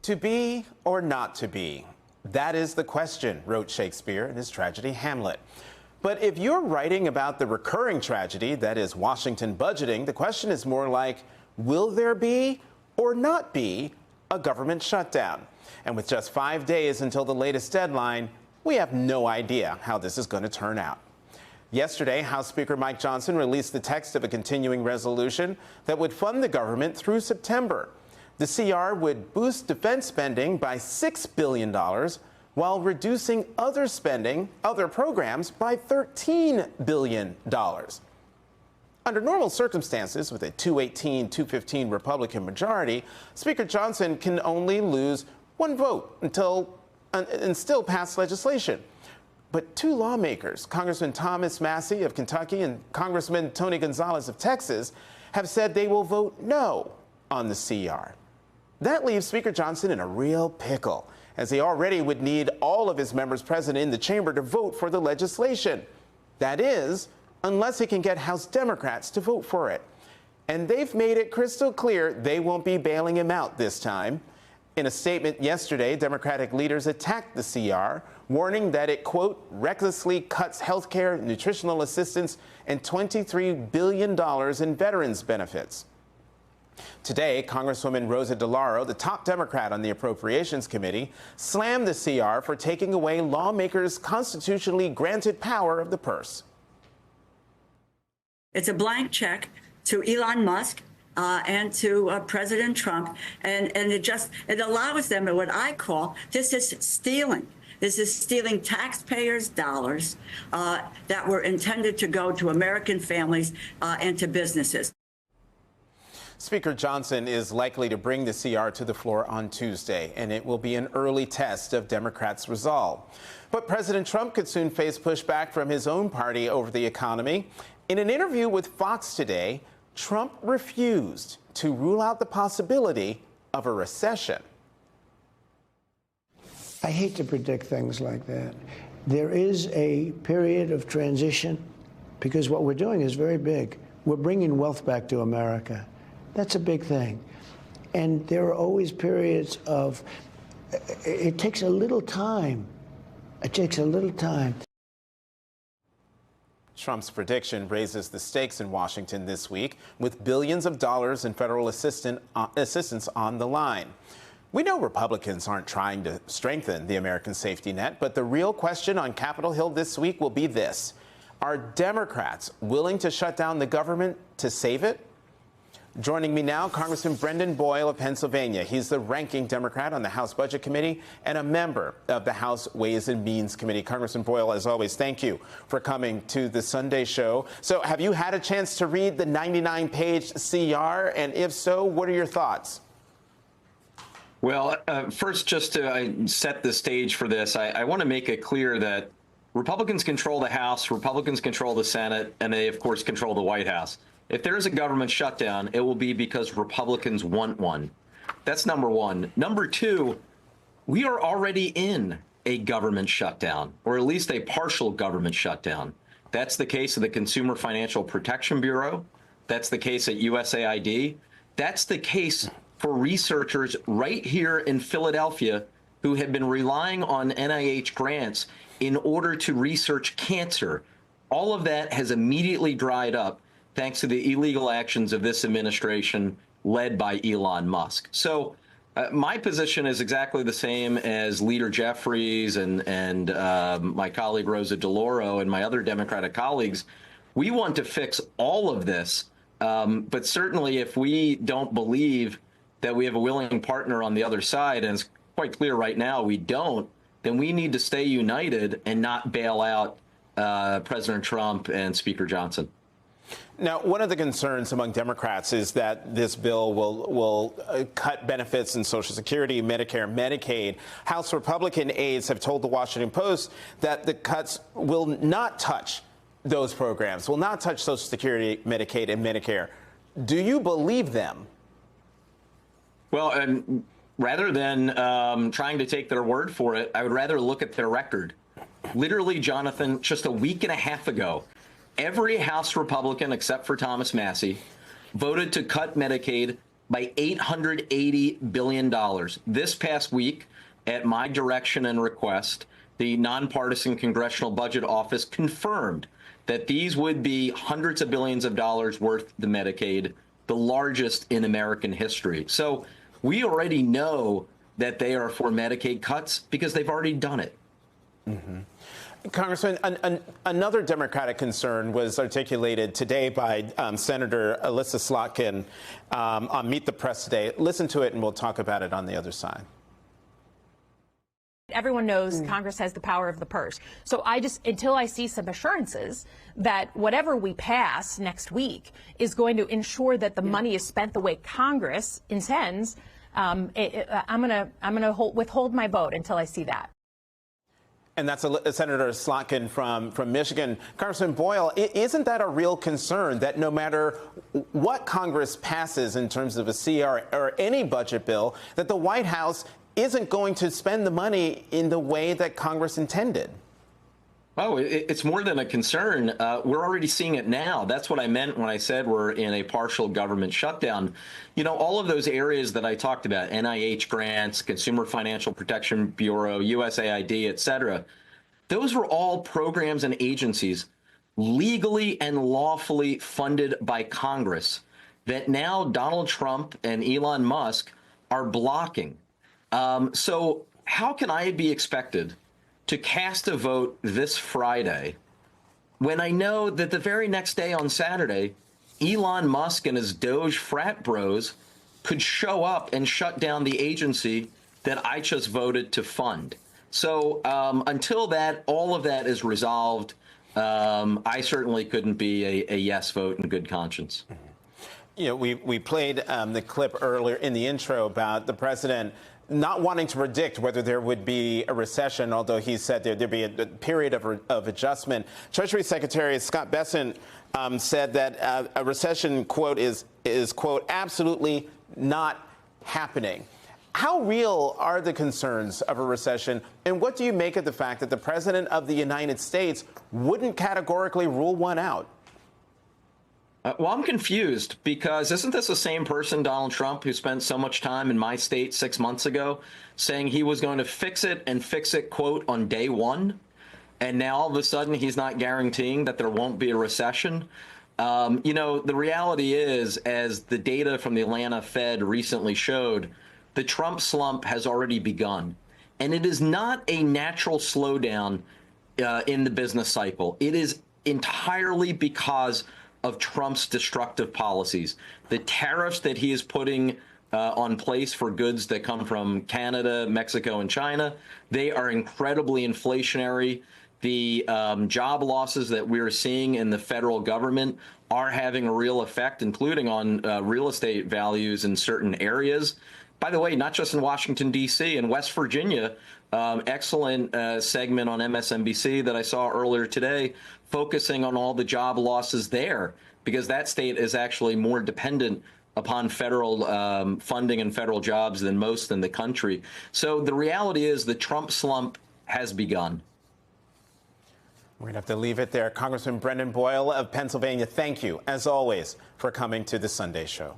To be or not to be? That is the question, wrote Shakespeare in his tragedy Hamlet. But if you're writing about the recurring tragedy that is Washington budgeting, the question is more like, will there be or not be a government shutdown? And with just 5 days until the latest deadline, we have no idea how this is going to turn out. Yesterday, House Speaker Mike Johnson released the text of a continuing resolution that would fund the government through September. The CR would boost defense spending by $6 billion while reducing other programs by $13 billion. Under normal circumstances, with a 218-215 Republican majority, Speaker Johnson can only lose one vote and still pass legislation. But two lawmakers, Congressman Thomas Massie of Kentucky and Congressman Tony Gonzalez of Texas, have said they will vote no on the CR. That leaves Speaker Johnson in a real pickle, as he already would need all of his members present in the chamber to vote for the legislation. That is, unless he can get House Democrats to vote for it. And they've made it crystal clear they won't be bailing him out this time. In a statement yesterday, Democratic leaders attacked the CR, warning that it, quote, recklessly cuts health care, nutritional assistance, and $23 billion in veterans benefits. Today, Congresswoman Rosa DeLauro, the top Democrat on the Appropriations Committee, slammed the CR for taking away lawmakers' constitutionally granted power of the purse. It's a blank check to Elon Musk and to President Trump, and it allows them what I call this is stealing. This is stealing taxpayers' dollars that were intended to go to American families and to businesses. Speaker Johnson is likely to bring the CR to the floor on Tuesday, and it will be an early test of Democrats' resolve. But President Trump could soon face pushback from his own party over the economy. In an interview with Fox today, Trump refused to rule out the possibility of a recession. I hate to predict things like that. There is a period of transition because what we're doing is very big. We're bringing wealth back to America. That's a big thing. And there are always periods of, it takes a little time. It takes a little time. Trump's prediction raises the stakes in Washington this week, with billions of dollars in federal assistance on the line. We know Republicans aren't trying to strengthen the American safety net, but the real question on Capitol Hill this week will be this: are Democrats willing to shut down the government to save it? Joining me now, Congressman Brendan Boyle of Pennsylvania. He's the ranking Democrat on the House Budget Committee and a member of the House Ways and Means Committee. Congressman Boyle, as always, thank you for coming to the Sunday show. So have you had a chance to read the 99-page CR? And if so, what are your thoughts? Well, first, just to set the stage for this, I want to make it clear that Republicans control the House, Republicans control the Senate, and they, of course, control the White House. If there is a government shutdown, it will be because Republicans want one. That's number one. Number two, we are already in a government shutdown, or at least a partial government shutdown. That's the case of the Consumer Financial Protection Bureau. That's the case at USAID. That's the case for researchers right here in Philadelphia who have been relying on NIH grants in order to research cancer. All of that has immediately dried up thanks to the illegal actions of this administration led by Elon Musk. So my position is exactly the same as Leader Jeffries and my colleague Rosa DeLauro and my other Democratic colleagues. We want to fix all of this, but certainly if we don't believe that we have a willing partner on the other side, and it's quite clear right now we don't, then we need to stay united and not bail out President Trump and Speaker Johnson. Now, one of the concerns among Democrats is that this bill will cut benefits in Social Security, Medicare, Medicaid. House Republican aides have told the Washington Post that the cuts will not touch those programs, will not touch Social Security, Medicaid, and Medicare. Do you believe them? Well, rather than trying to take their word for it, I would rather look at their record. Literally, Jonathan, just a week and a half ago, every House Republican except for Thomas Massie voted to cut Medicaid by $880 billion. This past week, at my direction and request, the Nonpartisan Congressional Budget Office confirmed that these would be hundreds of billions of dollars worth of Medicaid, the largest in American history. So we already know that they are for Medicaid cuts because they've already done it. Mm-hmm. Congressman, another Democratic concern was articulated today by Senator Elissa Slotkin on Meet the Press today. Listen to it, and we'll talk about it on the other side. Everyone knows Congress has the power of the purse. So until I see some assurances that whatever we pass next week is going to ensure that the money is spent the way Congress intends, I'm going to withhold my vote until I see that. And that's Senator Slotkin from Michigan. Congressman Boyle, isn't that a real concern that no matter what Congress passes in terms of a CR or any budget bill, that the White House isn't going to spend the money in the way that Congress intended? Oh, it's more than a concern. We're already seeing it now. That's what I meant when I said we're in a partial government shutdown. You know, all of those areas that I talked about, NIH grants, Consumer Financial Protection Bureau, USAID, et cetera, those were all programs and agencies legally and lawfully funded by Congress that now Donald Trump and Elon Musk are blocking. So how can I be expected to cast a vote this Friday when I know that the very next day on Saturday, Elon Musk and his Doge frat bros could show up and shut down the agency that I just voted to fund? So until all of that is resolved, I certainly couldn't be a yes vote in good conscience. You know, we played the clip earlier in the intro about the president not wanting to predict whether there would be a recession, although he said there'd be a period of adjustment. Treasury Secretary Scott Bessent said that a recession, quote, is quote, absolutely not happening. How real are the concerns of a recession, and what do you make of the fact that the president of the United States wouldn't categorically rule one out? Well, I'm confused because isn't this the same person, Donald Trump, who spent so much time in my state 6 months ago saying he was going to fix it and fix it, quote, on day one? And now all of a sudden he's not guaranteeing that there won't be a recession. You know, the reality is, as the data from the Atlanta Fed recently showed, the Trump slump has already begun. And it is not a natural slowdown in the business cycle. It is entirely because of Trump's destructive policies. The tariffs that he is putting on place for goods that come from Canada, Mexico, and China, they are incredibly inflationary. The job losses that we're seeing in the federal government are having a real effect, including on real estate values in certain areas. By the way, not just in Washington, D.C., in West Virginia, excellent segment on MSNBC that I saw earlier today, focusing on all the job losses there, because that state is actually more dependent upon federal funding and federal jobs than most in the country. So the reality is the Trump slump has begun. We're going to have to leave it there. Congressman Brendan Boyle of Pennsylvania, thank you, as always, for coming to the Sunday Show.